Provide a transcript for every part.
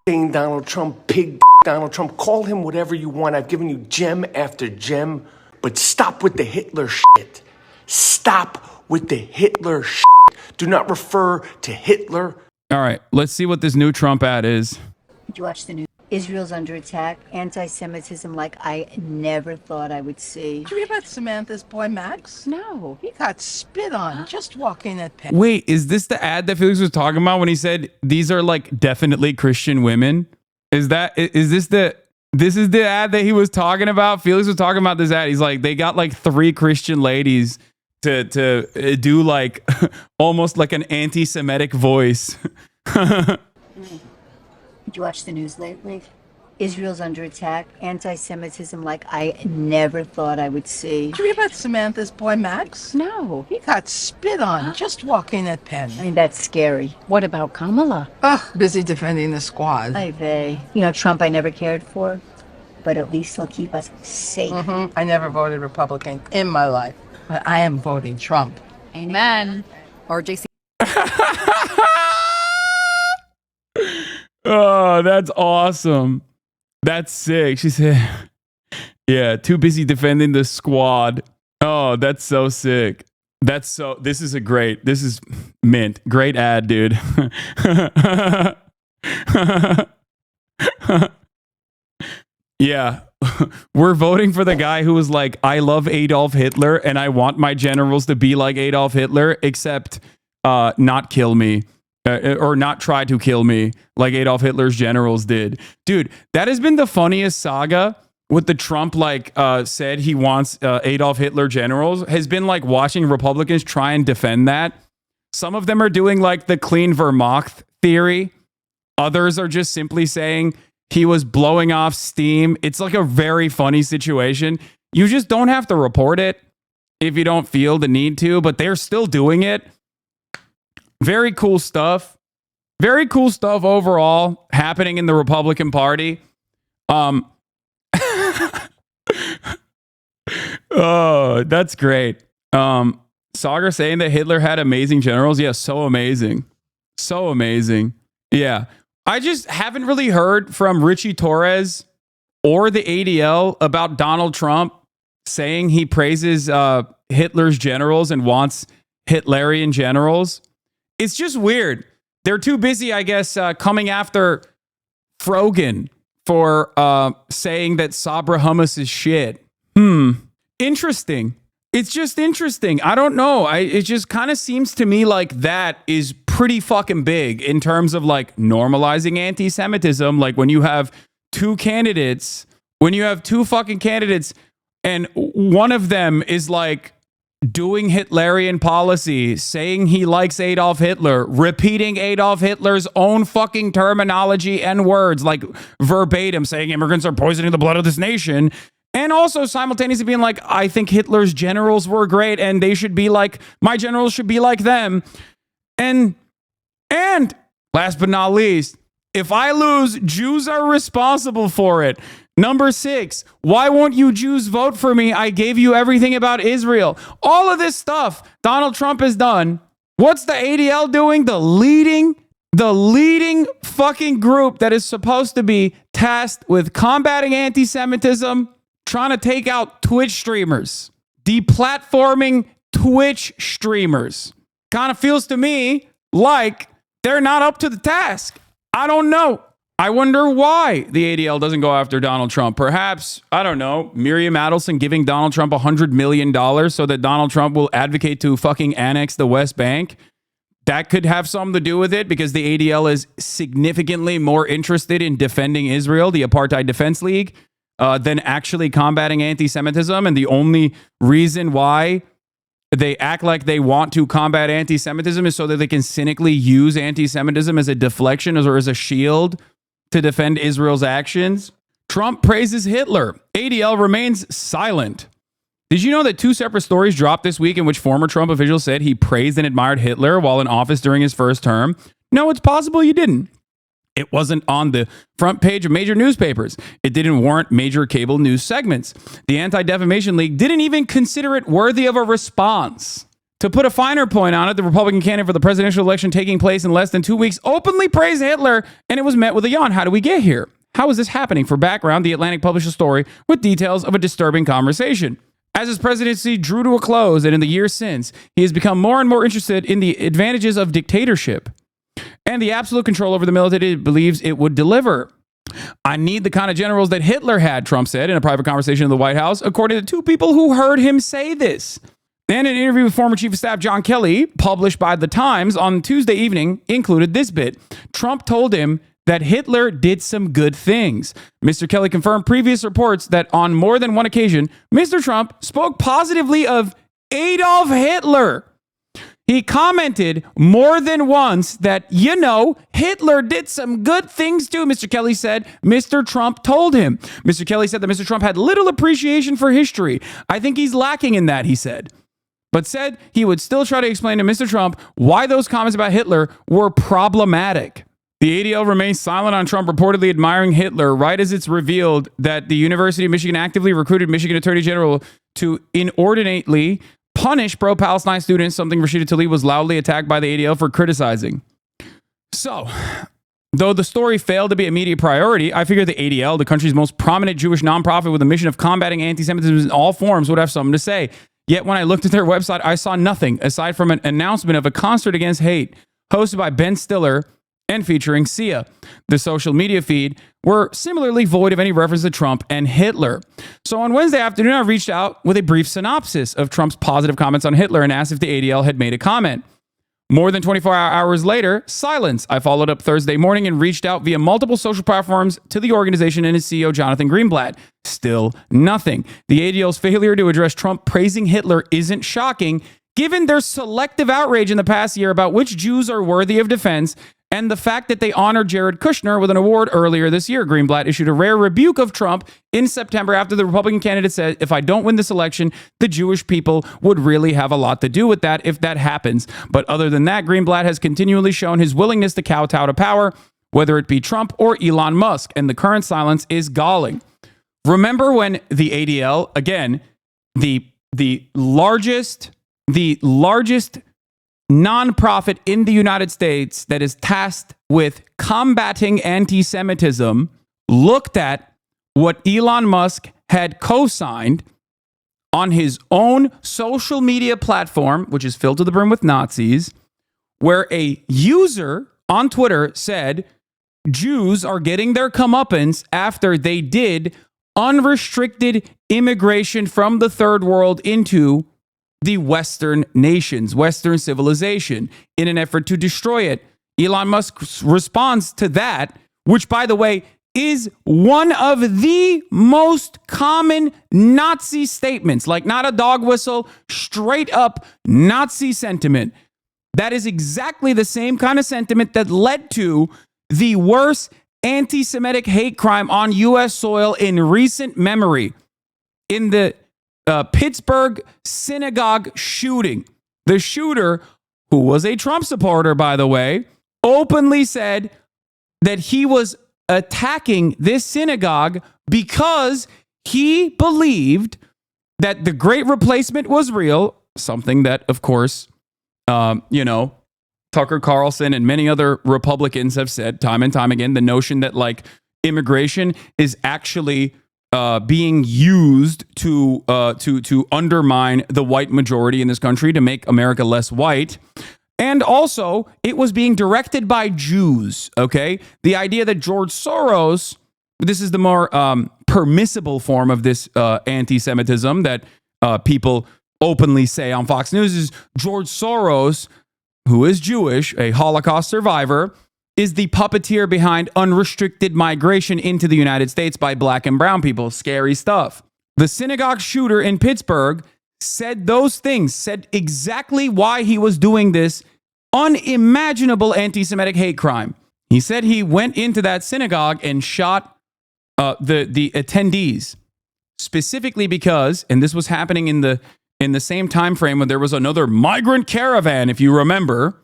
saying Donald Trump, pig Donald Trump. Call him whatever you want. I've given you gem after gem, but stop with the Hitler shit. Stop with the Hitler shit. Do not refer to Hitler. All right, let's see what this new Trump ad is. Did you watch the news? Israel's under attack. Anti-Semitism like I never thought I would see. Did you hear about Samantha's boy Max? No. He got spit on just walking at Penn. Wait, is this the ad that Felix was talking about when he said these are like definitely Christian women? Is this the ad that he was talking about? Felix was talking about this ad. He's like, they got like 3 Christian ladies to do like almost like an anti-Semitic voice. Did you watch the news lately? Israel's under attack. Anti-Semitism like I never thought I would see. Did you hear about Samantha's boy Max? No. He got spit on just walking at Penn. I mean, that's scary. What about Kamala? Ugh, busy defending the squad. Ay vey. You know, Trump I never cared for, but at least he'll keep us safe. I never voted Republican in my life, but I am voting Trump. Amen. Or JC. Oh, that's awesome. That's sick. She said, yeah, too busy defending the squad. Oh, that's so sick. This is mint. Great ad, dude. Yeah. We're voting for the guy who was like, I love Adolf Hitler and I want my generals to be like Adolf Hitler, except not kill me. Or not try to kill me like Adolf Hitler's generals did. Dude, that has been the funniest saga with the Trump said he wants Adolf Hitler generals, has been like watching Republicans try and defend that. Some of them are doing like the clean Wehrmacht theory. Others are just simply saying he was blowing off steam. It's like a very funny situation. You just don't have to report it if you don't feel the need to, but they're still doing it. Very cool stuff. Very cool stuff overall happening in the Republican Party. Oh, that's great. Sagar saying that Hitler had amazing generals. Yeah, so amazing. So amazing. Yeah. I just haven't really heard from Richie Torres or the ADL about Donald Trump saying he praises Hitler's generals and wants Hitlerian generals. It's just weird. They're too busy, I guess, coming after Frogan for saying that Sabra hummus is shit. Interesting. It's just interesting. I don't know. It just kind of seems to me like that is pretty fucking big in terms of like normalizing anti-Semitism. Like when you have two fucking candidates and one of them is like doing Hitlerian policy, saying he likes Adolf Hitler, repeating Adolf Hitler's own fucking terminology and words, like verbatim, saying immigrants are poisoning the blood of this nation, and also simultaneously being like, I think Hitler's generals were great and they should be like, my generals should be like them. And last but not least, if I lose, Jews are responsible for it. Number 6, why won't you Jews vote for me? I gave you everything about Israel. All of this stuff Donald Trump has done. What's the ADL doing? The leading fucking group that is supposed to be tasked with combating anti-Semitism, trying to take out Twitch streamers, deplatforming Twitch streamers. Kind of feels to me like they're not up to the task. I don't know. I wonder why the ADL doesn't go after Donald Trump. Perhaps, I don't know, Miriam Adelson giving Donald Trump $100 million so that Donald Trump will advocate to fucking annex the West Bank. That could have something to do with it because the ADL is significantly more interested in defending Israel, the Apartheid Defense League, than actually combating anti-Semitism. And the only reason why they act like they want to combat anti-Semitism is so that they can cynically use anti-Semitism as a deflection or as a shield to defend Israel's actions. Trump praises Hitler. ADL remains silent. Did you know that 2 separate stories dropped this week in which former Trump officials said he praised and admired Hitler while in office during his first term? No, it's possible you didn't. It wasn't on the front page of major newspapers. It didn't warrant major cable news segments. The Anti-Defamation League didn't even consider it worthy of a response. To put a finer point on it, the Republican candidate for the presidential election taking place in less than 2 weeks openly praised Hitler, and it was met with a yawn. How do we get here? How is this happening? For background, The Atlantic published a story with details of a disturbing conversation. As his presidency drew to a close, and in the years since, he has become more and more interested in the advantages of dictatorship and the absolute control over the military he believes it would deliver. I need the kind of generals that Hitler had, Trump said in a private conversation in the White House, according to two people who heard him say this. Then an interview with former Chief of Staff John Kelly, published by The Times on Tuesday evening, included this bit. Trump told him that Hitler did some good things. Mr. Kelly confirmed previous reports that on more than one occasion, Mr. Trump spoke positively of Adolf Hitler. He commented more than once that, Hitler did some good things too, Mr. Kelly said. Mr. Trump told him. Mr. Kelly said that Mr. Trump had little appreciation for history. I think he's lacking in that, he said. But said he would still try to explain to Mr. Trump why those comments about Hitler were problematic. The ADL remains silent on Trump reportedly admiring Hitler right as it's revealed that the University of Michigan actively recruited Michigan Attorney General to inordinately punish pro-Palestine students, something Rashida Tlaib was loudly attacked by the ADL for criticizing. So, though the story failed to be a media priority, I figured the ADL, the country's most prominent Jewish nonprofit with a mission of combating anti-Semitism in all forms, would have something to say. Yet when I looked at their website, I saw nothing aside from an announcement of a concert against hate hosted by Ben Stiller and featuring Sia. The social media feed were similarly void of any reference to Trump and Hitler. So on Wednesday afternoon, I reached out with a brief synopsis of Trump's positive comments on Hitler and asked if the ADL had made a comment. More than 24 hours later, silence. I followed up Thursday morning and reached out via multiple social platforms to the organization and its CEO, Jonathan Greenblatt. Still nothing. The ADL's failure to address Trump praising Hitler isn't shocking, given their selective outrage in the past year about which Jews are worthy of defense and the fact that they honored Jared Kushner with an award earlier this year. Greenblatt issued a rare rebuke of Trump in September after the Republican candidate said, if I don't win this election, the Jewish people would really have a lot to do with that if that happens. But other than that, Greenblatt has continually shown his willingness to kowtow to power, whether it be Trump or Elon Musk, and the current silence is galling. Remember when the ADL, again, the largest nonprofit in the United States that is tasked with combating anti-Semitism, looked at what Elon Musk had co-signed on his own social media platform, which is filled to the brim with Nazis, where a user on Twitter said Jews are getting their comeuppance after they did unrestricted immigration from the third world into the Western nations, Western civilization, in an effort to destroy it. Elon Musk's response to that, which, by the way, is one of the most common Nazi statements, like not a dog whistle, straight up Nazi sentiment. That is exactly the same kind of sentiment that led to the worst anti-Semitic hate crime on U.S. soil in recent memory. In the Pittsburgh synagogue shooting. The shooter, who was a Trump supporter, by the way, openly said that he was attacking this synagogue because he believed that the Great Replacement was real, something that, of course, Tucker Carlson and many other Republicans have said time and time again, the notion that like immigration is actually being used to undermine the white majority in this country to make America less white. And also, it was being directed by Jews, okay? The idea that George Soros, this is the more permissible form of this anti-Semitism that people openly say on Fox News, is George Soros, who is Jewish, a Holocaust survivor, is the puppeteer behind unrestricted migration into the United States by black and brown people. Scary stuff. The synagogue shooter in Pittsburgh said those things, said exactly why he was doing this unimaginable anti-Semitic hate crime. He said he went into that synagogue and shot the attendees, specifically because, and this was happening in the same time frame when there was another migrant caravan, if you remember.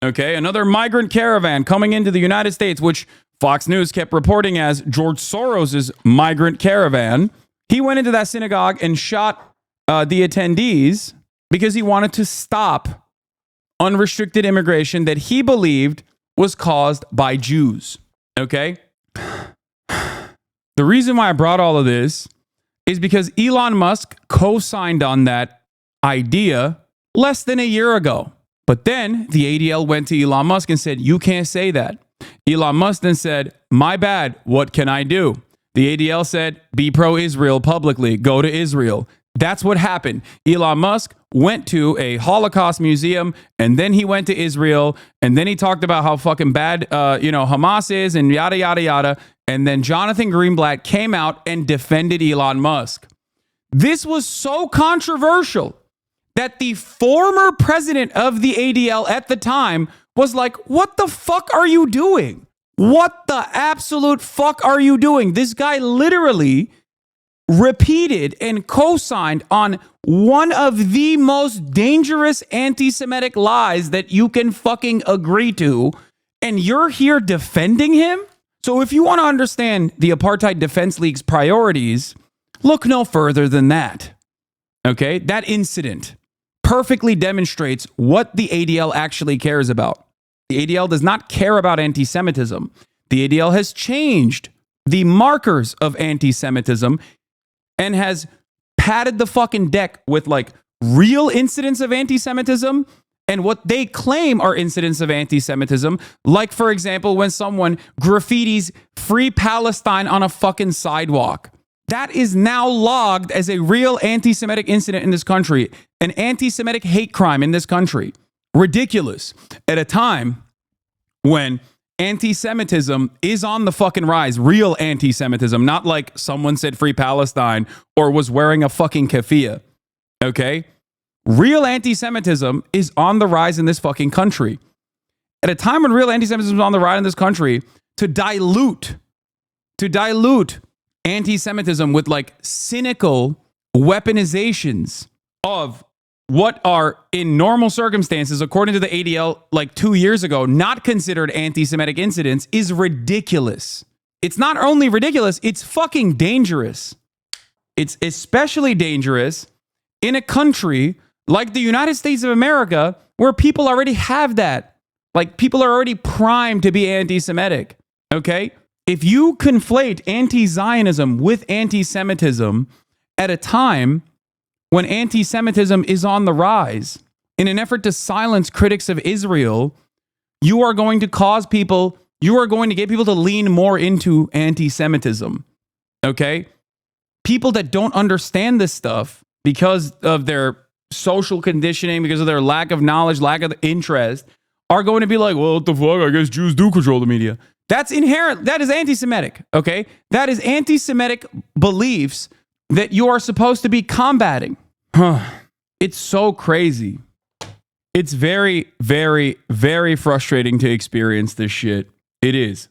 Okay, another migrant caravan coming into the United States, which Fox News kept reporting as George Soros's migrant caravan. He went into that synagogue and shot the attendees because he wanted to stop unrestricted immigration that he believed was caused by Jews. Okay? The reason why I brought all of this is because Elon Musk co-signed on that idea less than a year ago. But then the ADL went to Elon Musk and said, you can't say that. Elon Musk then said, my bad, what can I do? The ADL said, be pro-Israel publicly, go to Israel. That's what happened. Elon Musk went to a Holocaust museum, and then he went to Israel, and then he talked about how fucking bad, Hamas is, and yada, yada, yada. And then Jonathan Greenblatt came out and defended Elon Musk. This was so controversial that the former president of the ADL at the time was like, what the fuck are you doing? What the absolute fuck are you doing? This guy literally repeated and co-signed on one of the most dangerous anti-Semitic lies that you can fucking agree to, and you're here defending him? So if you want to understand the Apartheid Defense League's priorities, look no further than that. Okay? That incident perfectly demonstrates what the ADL actually cares about. The ADL does not care about anti-Semitism. The ADL has changed the markers of anti-Semitism and has padded the fucking deck with like real incidents of anti-Semitism and what they claim are incidents of anti-Semitism. Like, for example, when someone graffitis "Free Palestine" on a fucking sidewalk. That is now logged as a real anti-Semitic incident in this country, an anti-Semitic hate crime in this country. Ridiculous. At a time when anti-Semitism is on the fucking rise, real anti-Semitism, not like someone said "Free Palestine" or was wearing a fucking keffiyeh. Okay? Real anti-Semitism is on the rise in this fucking country. At a time when real anti-Semitism is on the rise in this country, to dilute anti-Semitism with like cynical weaponizations of what are in normal circumstances, according to the ADL, like 2 years ago, not considered anti-Semitic incidents is ridiculous. It's not only ridiculous, it's fucking dangerous. It's especially dangerous in a country like the United States of America, where people already have that. Like, people are already primed to be anti-Semitic. Okay? If you conflate anti-Zionism with anti-Semitism at a time when anti-Semitism is on the rise, in an effort to silence critics of Israel, you are going to get people to lean more into anti-Semitism. Okay? People that don't understand this stuff because of their social conditioning, because of their lack of knowledge, lack of interest, are going to be like, well, what the fuck? I guess Jews do control the media. That's inherent. That is anti-Semitic, okay? That is anti-Semitic beliefs that you are supposed to be combating. It's so crazy. It's very, very, very frustrating to experience this shit. It is.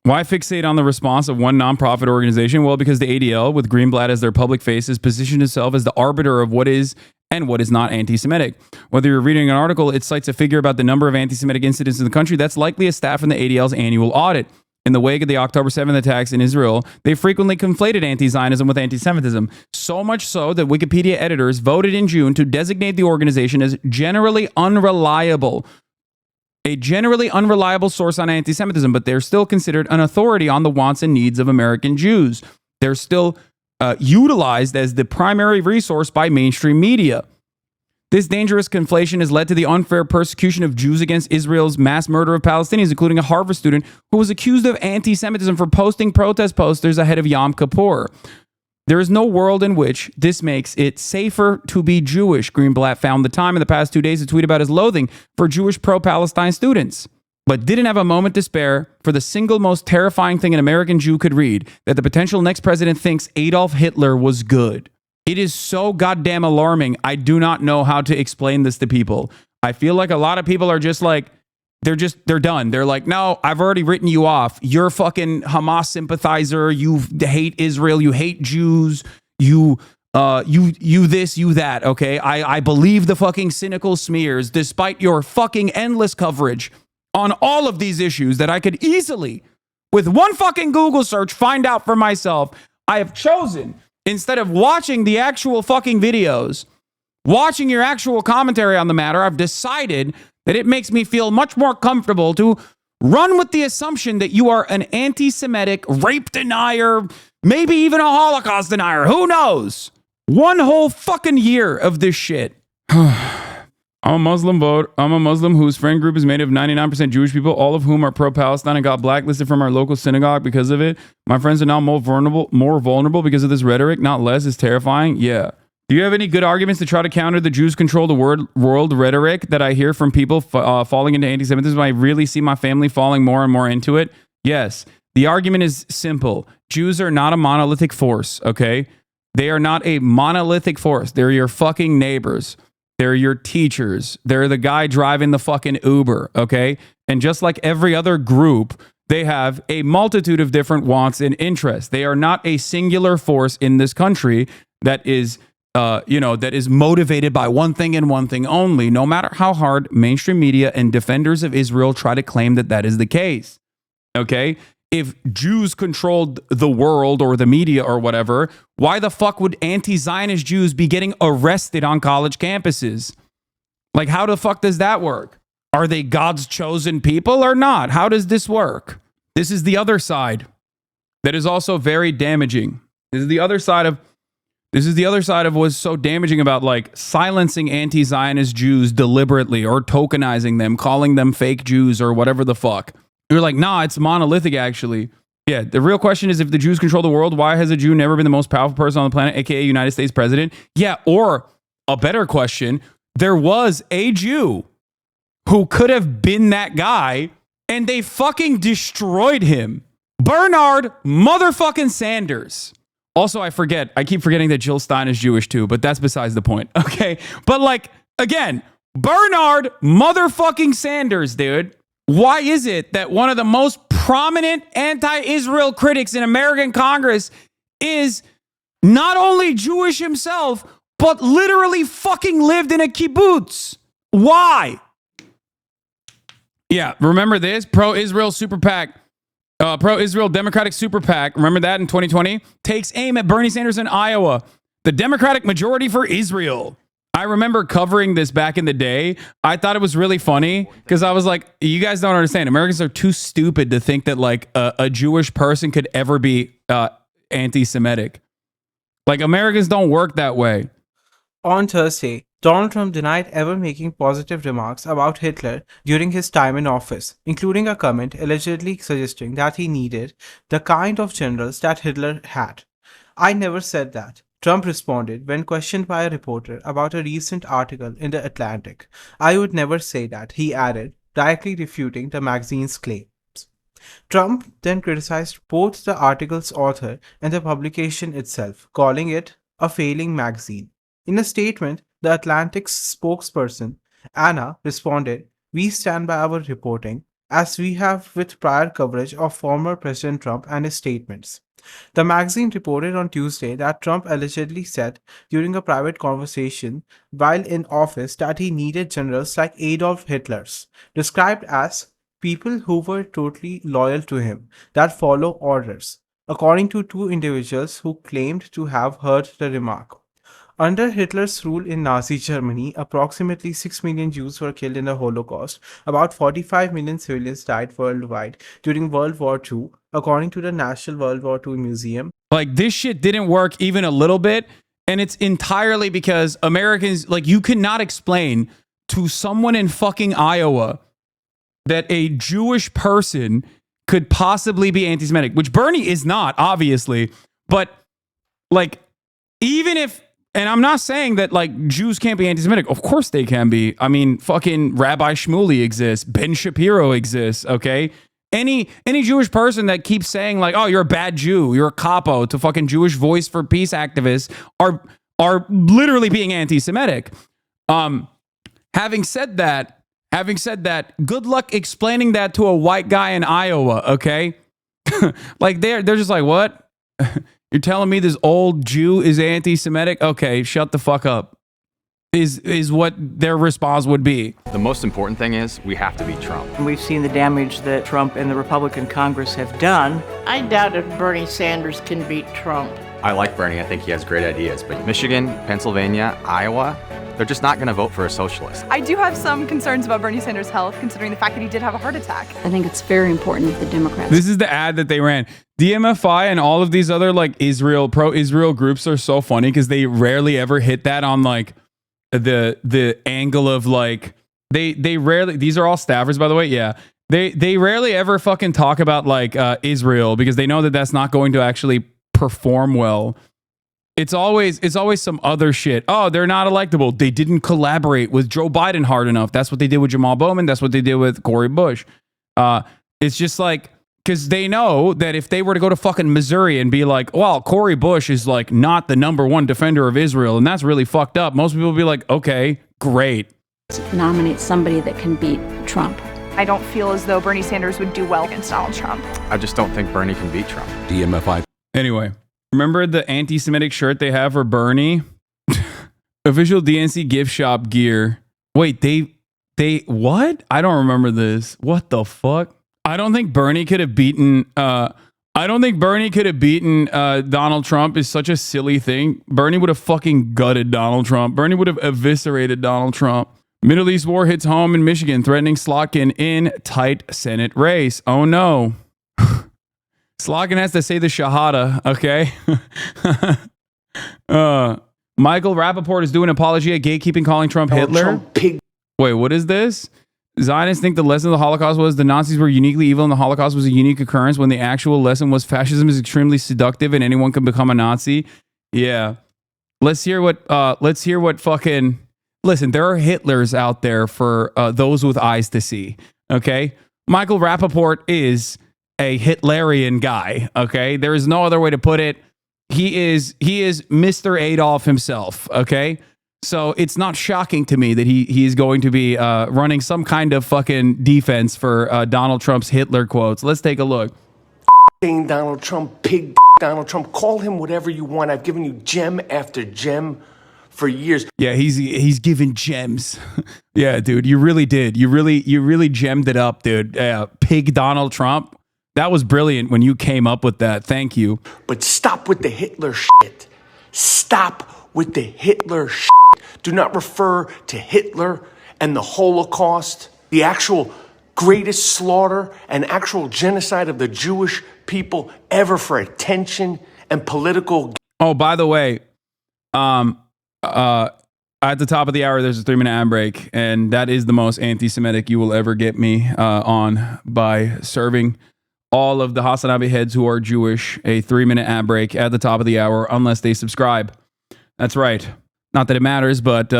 Why fixate on the response of one nonprofit organization? Well, because the ADL, with Greenblatt as their public face, has positioned itself as the arbiter of what is and what is not anti-Semitic. Whether you're reading an article, it cites a figure about the number of anti-Semitic incidents in the country. That's likely a stat from the ADL's annual audit. In the wake of the October 7th attacks in Israel, they frequently conflated anti-Zionism with anti-Semitism. So much so that Wikipedia editors voted in June to designate the organization as generally unreliable. A generally unreliable source on anti-Semitism, but they're still considered an authority on the wants and needs of American Jews. They're still utilized as the primary resource by mainstream media. This dangerous conflation has led to the unfair persecution of Jews against Israel's mass murder of Palestinians, including a Harvard student who was accused of anti-Semitism for posting protest posters ahead of Yom Kippur. There is no world in which this makes it safer to be Jewish. Greenblatt found the time in the past 2 days to tweet about his loathing for Jewish pro-Palestine students, but didn't have a moment to spare for the single most terrifying thing an American Jew could read, that the potential next president thinks Adolf Hitler was good. It is so goddamn alarming. I do not know how to explain this to people. I feel like a lot of people are just like, they're done. They're like, no, I've already written you off. You're a fucking Hamas sympathizer. You hate Israel. You hate Jews. You this, you that. Okay. I believe the fucking cynical smears despite your fucking endless coverage on all of these issues that I could easily, with one fucking Google search, find out for myself. I have chosen instead of watching the actual fucking videos, watching your actual commentary on the matter, I've decided that it makes me feel much more comfortable to run with the assumption that you are an anti-Semitic rape denier, maybe even a Holocaust denier. Who knows? One whole fucking year of this shit. I'm a Muslim whose friend group is made of 99% Jewish people, all of whom are pro-Palestine and got blacklisted from our local synagogue because of it. My friends are now more vulnerable because of this rhetoric, not less. It's terrifying. Yeah. Do you have any good arguments to try to counter the Jews control the world rhetoric that I hear from people falling into anti-Semitism? I really see my family falling more and more into it. Yes. The argument is simple. Jews are not a monolithic force, okay? They are not a monolithic force. They're your fucking neighbors. They're your teachers. They're the guy driving the fucking Uber, okay? And just like every other group, they have a multitude of different wants and interests. They are not a singular force in this country that is, that is motivated by one thing and one thing only, no matter how hard mainstream media and defenders of Israel try to claim that that is the case, okay? If Jews controlled the world or the media or whatever, why the fuck would anti-Zionist Jews be getting arrested on college campuses? Like, how the fuck does that work? Are they God's chosen people or not? How does this work? This is the other side that is also very damaging. This is the other side of what's so damaging about like silencing anti-Zionist Jews deliberately or tokenizing them, calling them fake Jews or whatever the fuck. You're like, nah, it's monolithic, actually. Yeah, the real question is, if the Jews control the world, why has a Jew never been the most powerful person on the planet, aka United States president? Yeah, or a better question, there was a Jew who could have been that guy, and they fucking destroyed him. Bernard motherfucking Sanders. Also, I keep forgetting that Jill Stein is Jewish too, but that's besides the point, okay? But like, again, Bernard motherfucking Sanders, dude. Why is it that one of the most prominent anti-Israel critics in American Congress is not only Jewish himself, but literally fucking lived in a kibbutz? Why? Yeah, remember this? Pro-Israel super PAC, pro-Israel Democratic super PAC, remember that in 2020? Takes aim at Bernie Sanders in Iowa. The Democratic majority for Israel. I remember covering this back in the day. I thought it was really funny because I was like, you guys don't understand. Americans are too stupid to think that like a Jewish person could ever be anti-Semitic. Like, Americans don't work that way. On Thursday, Donald Trump denied ever making positive remarks about Hitler during his time in office, including a comment allegedly suggesting that he needed the kind of generals that Hitler had. I never said that, Trump responded when questioned by a reporter about a recent article in The Atlantic. I would never say that, he added, directly refuting the magazine's claims. Trump then criticized both the article's author and the publication itself, calling it a failing magazine. In a statement, The Atlantic's spokesperson, Anna, responded, "We stand by our reporting, as we have with prior coverage of former President Trump and his statements." The magazine reported on Tuesday that Trump allegedly said during a private conversation while in office that he needed generals like Adolf Hitler's, described as people who were totally loyal to him, that follow orders, according to two individuals who claimed to have heard the remark. Under Hitler's rule in Nazi Germany, approximately 6 million Jews were killed in the Holocaust. About 45 million civilians died worldwide during World War II, according to the National World War II Museum. Like, this shit didn't work even a little bit, and it's entirely because Americans, like, you cannot explain to someone in fucking Iowa that a Jewish person could possibly be anti-Semitic, which Bernie is not, obviously, but, like, even if, and I'm not saying that like Jews can't be anti-Semitic. Of course they can be. I mean, fucking Rabbi Shmuley exists. Ben Shapiro exists. Okay. Any Jewish person that keeps saying like, oh, you're a bad Jew, you're a capo to fucking Jewish Voice for Peace activists are literally being anti-Semitic. Having said that, good luck explaining that to a white guy in Iowa. Okay. Like they're just like, what? You're telling me this old Jew is anti-Semitic? Okay, shut the fuck up, is what their response would be. The most important thing is we have to beat Trump. We've seen the damage that Trump and the Republican Congress have done. I doubt if Bernie Sanders can beat Trump. I like Bernie. I think he has great ideas. But Michigan, Pennsylvania, Iowa, they're just not going to vote for a socialist. I do have some concerns about Bernie Sanders' health, considering the fact that he did have a heart attack. I think it's very important that the Democrats. This is the ad that they ran. DMFI and all of these other like pro-Israel groups are so funny because they rarely ever hit that on like the angle of like they rarely, these are all staffers by the way, yeah. They rarely ever fucking talk about like Israel because they know that that's not going to actually perform well. It's always some other shit. Oh, they're not electable. They didn't collaborate with Joe Biden hard enough. That's what they did with Jamal Bowman. That's what they did with Cory Bush. It's just like, because they know that if they were to go to fucking Missouri and be like, well, Cory Bush is like not the number one defender of Israel, and that's really fucked up. Most people will be like, okay, great. Nominate somebody that can beat Trump. I don't feel as though Bernie Sanders would do well against Donald Trump. I just don't think Bernie can beat Trump. DMFI. Anyway, remember the anti-Semitic shirt they have for Bernie? Official DNC gift shop gear. Wait, they what? I don't remember this. What the fuck? I don't think Bernie could have beaten Donald Trump is such a silly thing. Bernie would have fucking gutted Donald Trump. Bernie would have eviscerated Donald Trump. Middle East war hits home in Michigan, threatening Slotkin in tight Senate race. Oh no. Slotkin has to say the Shahada, okay? Michael Rappaport is doing an apology at gatekeeping, calling Trump Hitler. Trump pig. Wait, what is this? Zionists think the lesson of the Holocaust was the Nazis were uniquely evil and the Holocaust was a unique occurrence when the actual lesson was fascism is extremely seductive and anyone can become a Nazi. Yeah. Let's hear what fucking... Listen, there are Hitlers out there for those with eyes to see, okay? Michael Rappaport is a Hitlerian guy, okay? There is no other way to put it. He is Mr. Adolf himself, okay? So it's not shocking to me that he is going to be running some kind of fucking defense for Donald Trump's Hitler quotes. Let's take a look. Donald Trump, pig Donald Trump. Call him whatever you want. I've given you gem after gem for years. Yeah, he's giving gems. Yeah, dude, you really did. You really gemmed it up, dude. Pig Donald Trump. That was brilliant when you came up with that. Thank you. But stop with the Hitler shit. Stop with the Hitler shit. Do not refer to Hitler and the Holocaust, the actual greatest slaughter and actual genocide of the Jewish people ever for attention and political. Oh, by the way, at the top of the hour, there's a 3-minute ad break, and that is the most anti-Semitic you will ever get me on by serving all of the Hasanabi heads who are Jewish a 3-minute ad break at the top of the hour, unless they subscribe. That's right. Not that it matters, but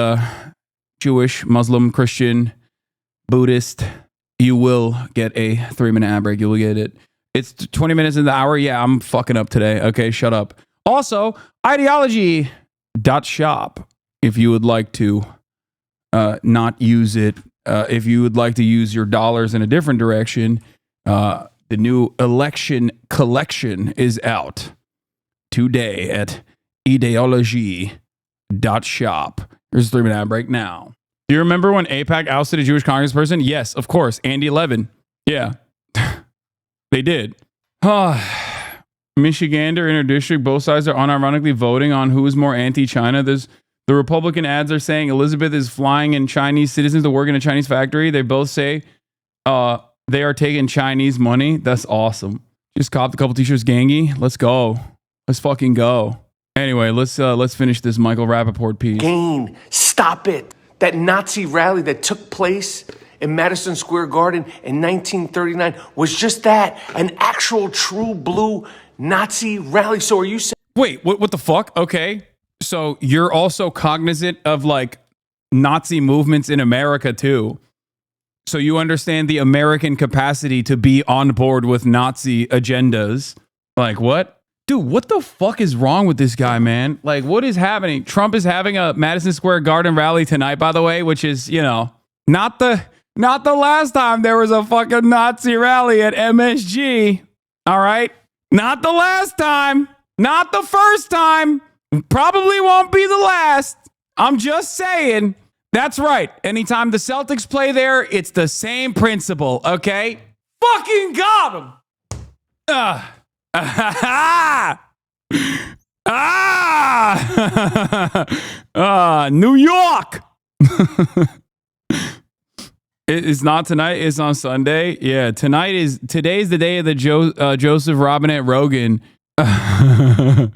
Jewish, Muslim, Christian, Buddhist, you will get a 3-minute ad break. You will get it. It's 20 minutes in the hour. Yeah, I'm fucking up today. Okay, shut up. Also, ideology.shop. If you would like to not use it, if you would like to use your dollars in a different direction, the new election collection is out today at ideology.shop. Here's a 3-minute ad break now. Do you remember when AIPAC ousted a Jewish congressperson? Yes, of course. Andy Levin. Yeah, they did. Michigander in her district, both sides are unironically voting on who is more anti-China. The Republican ads are saying Elizabeth is flying in Chinese citizens to work in a Chinese factory. They both say they are taking Chinese money. That's awesome. Just copped a couple t-shirts, Gangy. Let's go. Let's fucking go. Anyway, let's finish this Michael Rappaport piece. Gain. Stop it. That Nazi rally that took place in Madison Square Garden in 1939 was just that, an actual true blue Nazi rally. So are you saying... Wait, what the fuck? Okay. So you're also cognizant of like Nazi movements in America too. So you understand the American capacity to be on board with Nazi agendas. Like what? Dude, what the fuck is wrong with this guy, man? Like what is happening? Trump is having a Madison Square Garden rally tonight, by the way, which is, you know, not the last time there was a fucking Nazi rally at MSG. All right? Not the last time. Not the first time. Probably won't be the last. I'm just saying. That's right. Anytime the Celtics play there, it's the same principle, okay? Fucking got him. New York. It's not tonight. It's on Sunday. Yeah, today's the day of the Joseph Robinette Rogan. How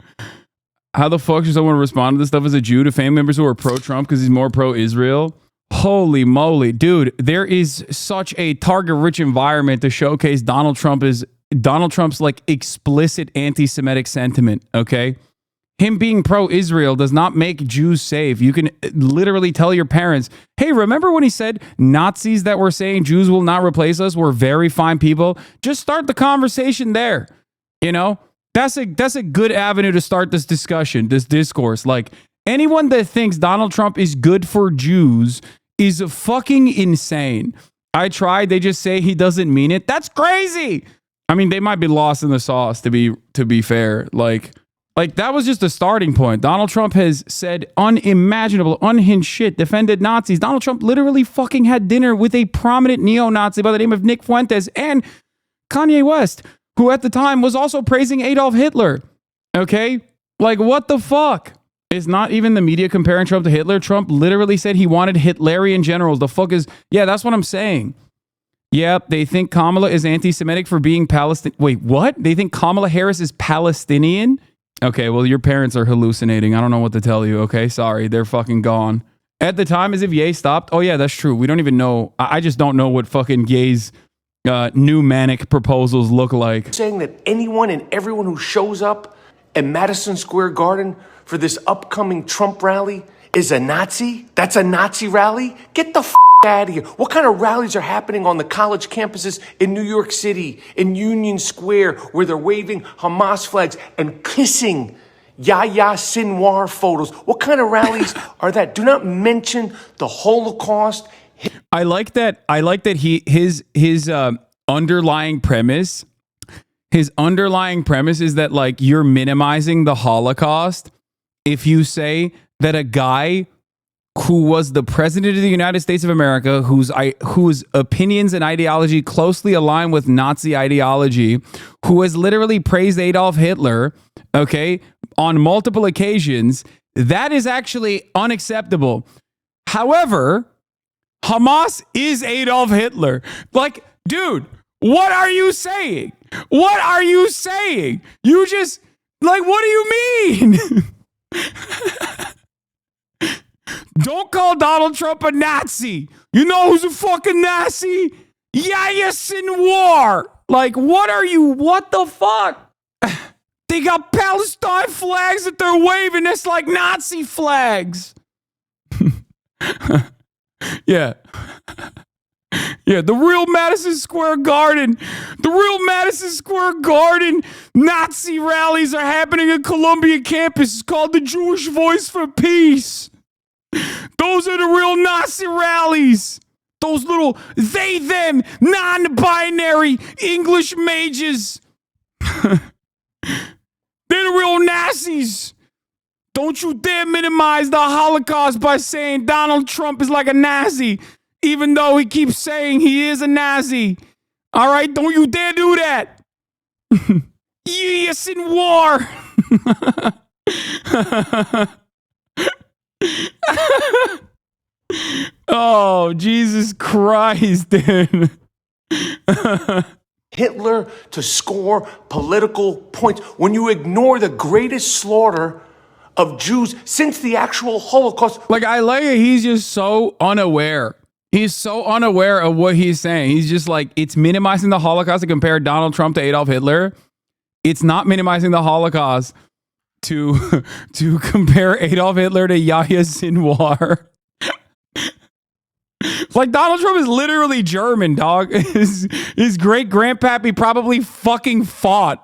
the fuck should someone respond to this stuff as a Jew to family members who are pro-Trump because he's more pro-Israel? Holy moly, dude! There is such a target-rich environment to showcase Donald Trump's like explicit anti-Semitic sentiment. Okay. Him being pro-Israel does not make Jews safe. You can literally tell your parents, hey, remember when he said Nazis that were saying Jews will not replace us were very fine people? Just start the conversation there. You know, that's a good avenue to start this discussion, this discourse. Like, anyone that thinks Donald Trump is good for Jews is fucking insane. I tried. They just say he doesn't mean it. That's crazy. I mean, they might be lost in the sauce, to be fair. Like, that was just a starting point. Donald Trump has said unimaginable, unhinged shit, defended Nazis. Donald Trump literally fucking had dinner with a prominent neo-Nazi by the name of Nick Fuentes and Kanye West, who at the time was also praising Adolf Hitler. Okay? Like, what the fuck? It's not even the media comparing Trump to Hitler. Trump literally said he wanted Hitlerian generals. The fuck is... Yeah, that's what I'm saying. Yep, they think Kamala is anti-Semitic for being Palestinian. Wait, what? They think Kamala Harris is Palestinian? Okay, well, your parents are hallucinating. I don't know what to tell you, okay? Sorry, they're fucking gone. At the time, as if Ye stopped. Oh, yeah, that's true. We don't even know. I just don't know what fucking Ye's new manic proposals look like. Saying that anyone and everyone who shows up at Madison Square Garden for this upcoming Trump rally is a Nazi? That's a Nazi rally? Get the out of here. What kind of rallies are happening on the college campuses in New York City, in Union Square, where they're waving Hamas flags and kissing Yahya Sinwar photos? What kind of rallies are that? Do not mention the Holocaust. I like that his underlying premise. His underlying premise is that, like, you're minimizing the Holocaust if you say that a guy who was the president of the United States of America, whose opinions and ideology closely align with Nazi ideology, who has literally praised Adolf Hitler, okay, on multiple occasions, that is actually unacceptable. However, Hamas is Adolf Hitler. Like, dude, what are you saying? What are you saying? You just, like, what do you mean? Don't call Donald Trump a Nazi. You know who's a fucking Nazi? Yahya Sinwar. Like, what the fuck? They got Palestine flags that they're waving. That's like Nazi flags. Yeah. Yeah, the real Madison Square Garden. The real Madison Square Garden Nazi rallies are happening at Columbia campus. It's called the Jewish Voice for Peace. Those are the real Nazi rallies. Those little they, them, non-binary English mages. They're the real Nazis. Don't you dare minimize the Holocaust by saying Donald Trump is like a Nazi, even though he keeps saying he is a Nazi. All right, don't you dare do that. Yes, in war. Oh, Jesus Christ, dude. Hitler to score political points when you ignore the greatest slaughter of Jews since the actual Holocaust. Like, I like it. He's just so unaware. He's so unaware of what he's saying. He's just like, it's minimizing the Holocaust to compare Donald Trump to Adolf Hitler. It's not minimizing the Holocaust to compare Adolf Hitler to Yahya Sinwar. Like, Donald Trump is literally German, dog. His great grandpappy probably fucking fought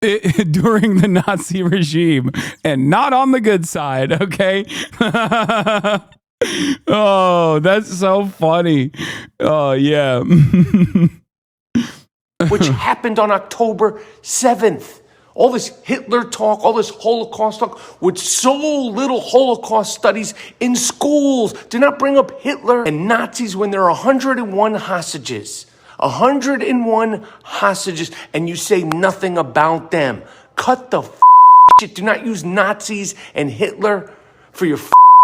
during the Nazi regime, and not on the good side, okay? Oh, that's so funny. Oh, yeah. Which happened on October 7th. All this Hitler talk, all this Holocaust talk, with so little Holocaust studies in schools. Do not bring up Hitler and Nazis when there are 101 hostages. 101 hostages, and you say nothing about them. Cut the shit. Do not use Nazis and Hitler for your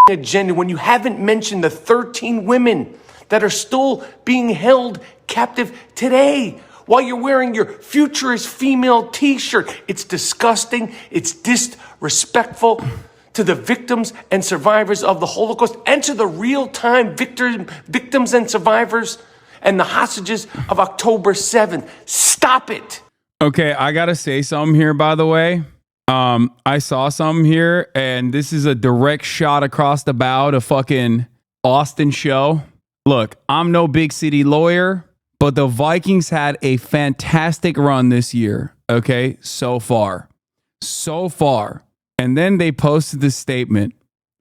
agenda when you haven't mentioned the 13 women that are still being held captive today while you're wearing your futurist female t-shirt. It's disgusting. It's disrespectful to the victims and survivors of the Holocaust and to the real-time victims and survivors and the hostages of October 7th. Stop it. Okay, I gotta say something here, by the way. I saw something here, and this is a direct shot across the bow to fucking Austin show. Look, I'm no big city lawyer, but the Vikings had a fantastic run this year, okay? So far. And then they posted this statement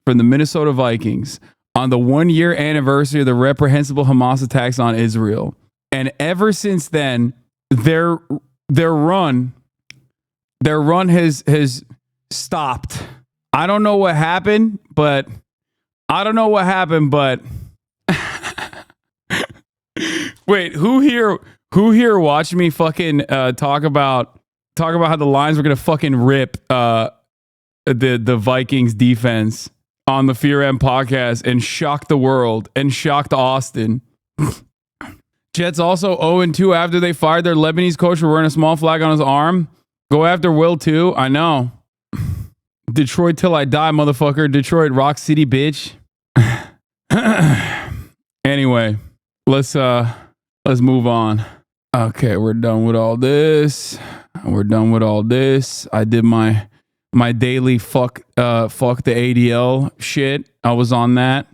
from the Minnesota Vikings on the 1-year anniversary of the reprehensible Hamas attacks on Israel. And ever since then, their run has stopped. I don't know what happened, but wait, who here watched me fucking talk about how the Lions were gonna fucking rip the Vikings defense on the Fear M podcast and shock the world and shocked Austin. Jets also 0-2 after they fired their Lebanese coach for wearing a small flag on his arm. Go after Will too. I know. Detroit till I die, motherfucker. Detroit Rock City, bitch. Anyway, let's move on. Okay, we're done with all this. I did my daily fuck the ADL shit. I was on that.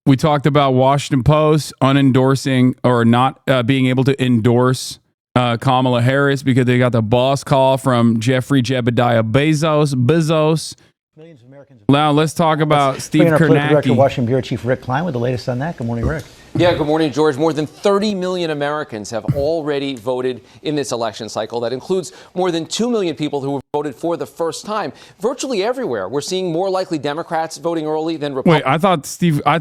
We talked about Washington Post unendorsing or not being able to endorse Kamala Harris because they got the boss call from Jeffrey Jebediah Bezos. Millions of Americans. Now let's talk about Steve Kornacki. Director, Washington Bureau Chief Rick Klein with the latest on that. Good morning, Rick. Yeah, good morning, George. More than 30 million Americans have already voted in this election cycle. That includes more than 2 million people who voted for the first time. Virtually everywhere, we're seeing more likely Democrats voting early than Republicans. Wait,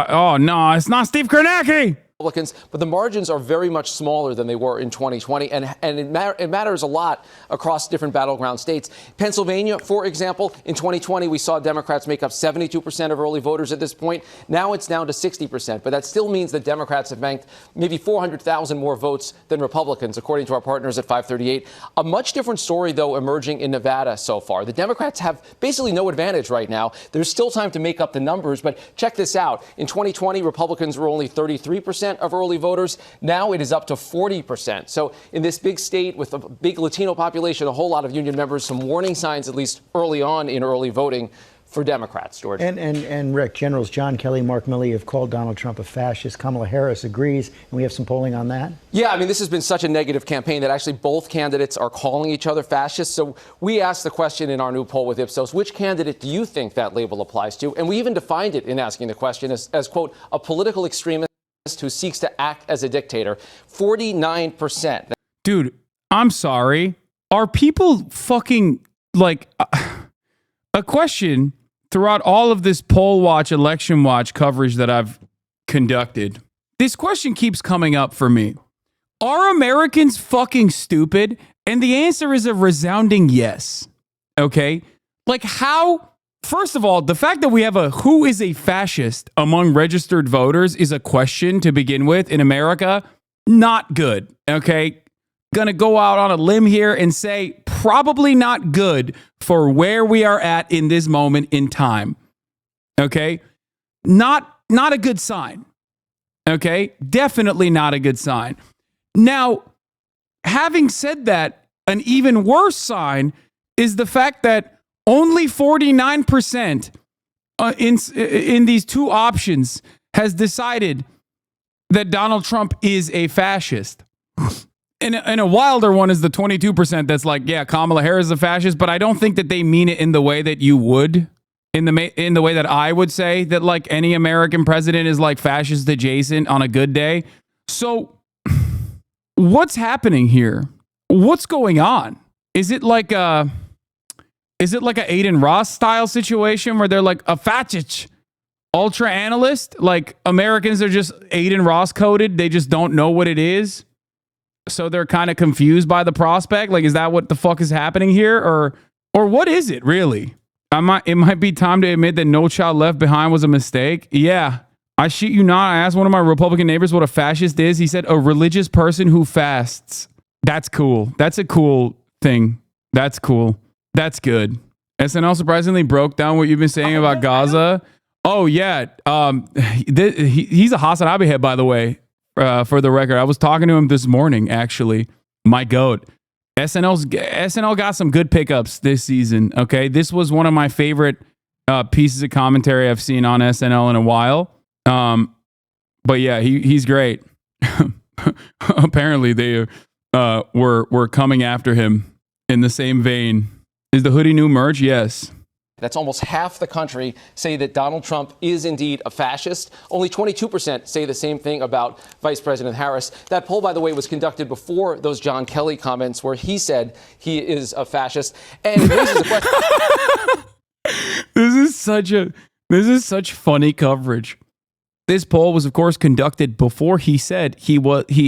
oh, no, it's not Steve Kornacki. But the margins are very much smaller than they were in 2020, and it matters a lot across different battleground states. Pennsylvania, for example, in 2020, we saw Democrats make up 72% of early voters at this point. Now it's down to 60%, but that still means that Democrats have banked maybe 400,000 more votes than Republicans, according to our partners at 538. A much different story, though, emerging in Nevada so far. The Democrats have basically no advantage right now. There's still time to make up the numbers, but check this out. In 2020, Republicans were only 33% of early voters. Now it is up to 40%. So in this big state with a big Latino population, a whole lot of union members, some warning signs, at least early on in early voting for Democrats, George. And Rick, Generals John Kelly, Mark Milley have called Donald Trump a fascist. Kamala Harris agrees, and we have some polling on that. Yeah, I mean, this has been such a negative campaign that actually both candidates are calling each other fascists. So we asked the question in our new poll with Ipsos, which candidate do you think that label applies to? And we even defined it in asking the question as quote, a political extremist who seeks to act as a dictator. 49%. Dude, I'm sorry. Are people fucking like a question throughout all of this poll watch, election watch coverage that I've conducted? This question keeps coming up for me. Are Americans fucking stupid? And the answer is a resounding yes. Okay? Like how? First of all, the fact that we have a who is a fascist among registered voters is a question to begin with in America. Not good. Okay? Gonna go out on a limb here and say probably not good for where we are at in this moment in time. Okay? Not a good sign. Okay? Definitely not a good sign. Now, having said that, an even worse sign is the fact that only 49% in these two options has decided that Donald Trump is a fascist. And a wilder one is the 22% that's like, yeah, Kamala Harris is a fascist, but I don't think that they mean it in the way that you would, in the way that I would say that like any American president is like fascist adjacent on a good day. So what's happening here? What's going on? Is it like a Aiden Ross style situation where they're like a fascist ultra analyst? Like Americans are just Aiden Ross coded. They just don't know what it is. so they're kind of confused by the prospect. Like, is that what the fuck is happening here, or what is it really? It might be time to admit that No Child Left Behind was a mistake. Yeah, I shit you not. I asked one of my Republican neighbors what a fascist is. He said a religious person who fasts. That's cool. That's a cool thing. That's cool. That's good. SNL surprisingly broke down what you've been saying about Gaza. Oh yeah, he's a Hasanabi head, by the way. For the record, I was talking to him this morning. Actually, my goat. SNL got some good pickups this season. Okay, this was one of my favorite pieces of commentary I've seen on SNL in a while. But yeah, he's great. Apparently, they were coming after him in the same vein. Is the hoodie new merch? Yes. That's almost half the country say that Donald Trump is indeed a fascist. Only 22% say the same thing about Vice President Harris. That poll, by the way, was conducted before those John Kelly comments where he said he is a fascist. And it raises the question. This is such funny coverage. This poll was, of course, conducted before he said he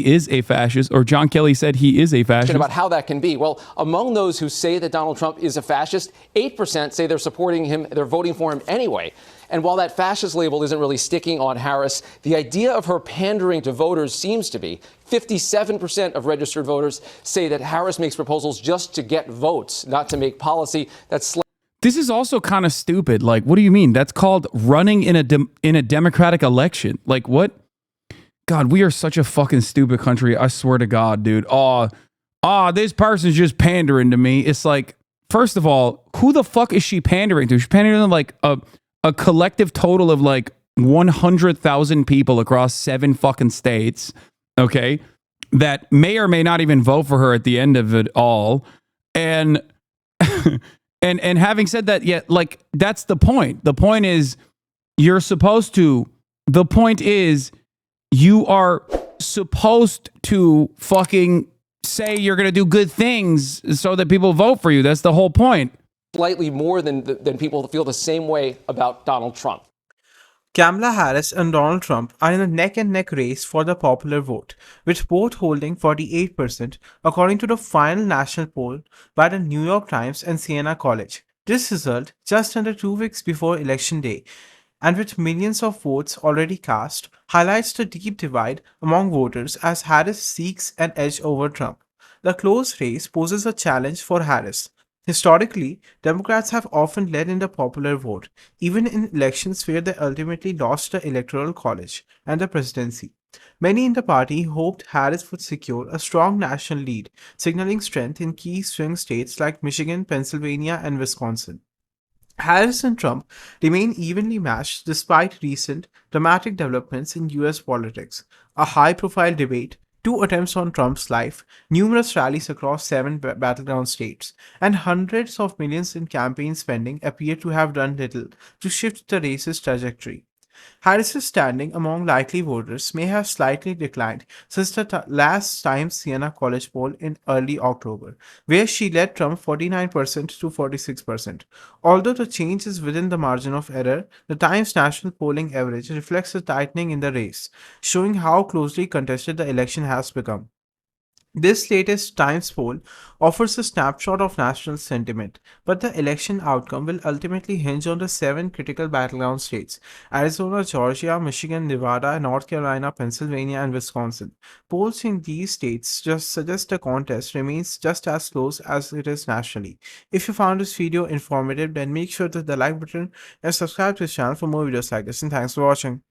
is a fascist, or John Kelly said he is a fascist. About how that can be. Well, among those who say that Donald Trump is a fascist, 8% say they're supporting him, they're voting for him anyway. And while that fascist label isn't really sticking on Harris, the idea of her pandering to voters seems to be. 57% of registered voters say that Harris makes proposals just to get votes, not to make policy. This is also kind of stupid. Like, what do you mean? That's called running in a democratic election. Like, what? God, we are such a fucking stupid country. I swear to God, dude. This person's just pandering to me. It's like, first of all, who the fuck is she pandering to? She's pandering to like a collective total of like 100,000 people across 7 fucking states. Okay, that may or may not even vote for her at the end of it all, and. And having said that, yeah, like, that's the point. The point is you are supposed to fucking say you're going to do good things so that people vote for you. That's the whole point. Slightly more than people feel the same way about Donald Trump. Kamala Harris and Donald Trump are in a neck-and-neck race for the popular vote, with both holding 48%, according to the final national poll by the New York Times and Siena College. This result just under 2 weeks before Election Day, and with millions of votes already cast, highlights the deep divide among voters as Harris seeks an edge over Trump. The close race poses a challenge for Harris. Historically, Democrats have often led in the popular vote, even in elections where they ultimately lost the Electoral College and the presidency. Many in the party hoped Harris would secure a strong national lead, signaling strength in key swing states like Michigan, Pennsylvania, and Wisconsin. Harris and Trump remain evenly matched despite recent dramatic developments in US politics, a high-profile debate, 2 attempts on Trump's life, numerous rallies across 7 battleground states, and hundreds of millions in campaign spending appear to have done little to shift the race's trajectory. Harris's standing among likely voters may have slightly declined since the last time's Siena College poll in early October, where she led Trump 49% to 46%. Although the change is within the margin of error, the Times national polling average reflects a tightening in the race, showing how closely contested the election has become. This latest Times poll offers a snapshot of national sentiment, but the election outcome will ultimately hinge on the 7 critical battleground states: Arizona, Georgia, Michigan, Nevada, North Carolina, Pennsylvania, and Wisconsin. Polls in these states just suggest the contest remains just as close as it is nationally. If you found this video informative, then make sure to hit the like button and subscribe to this channel for more videos like this, and thanks for watching.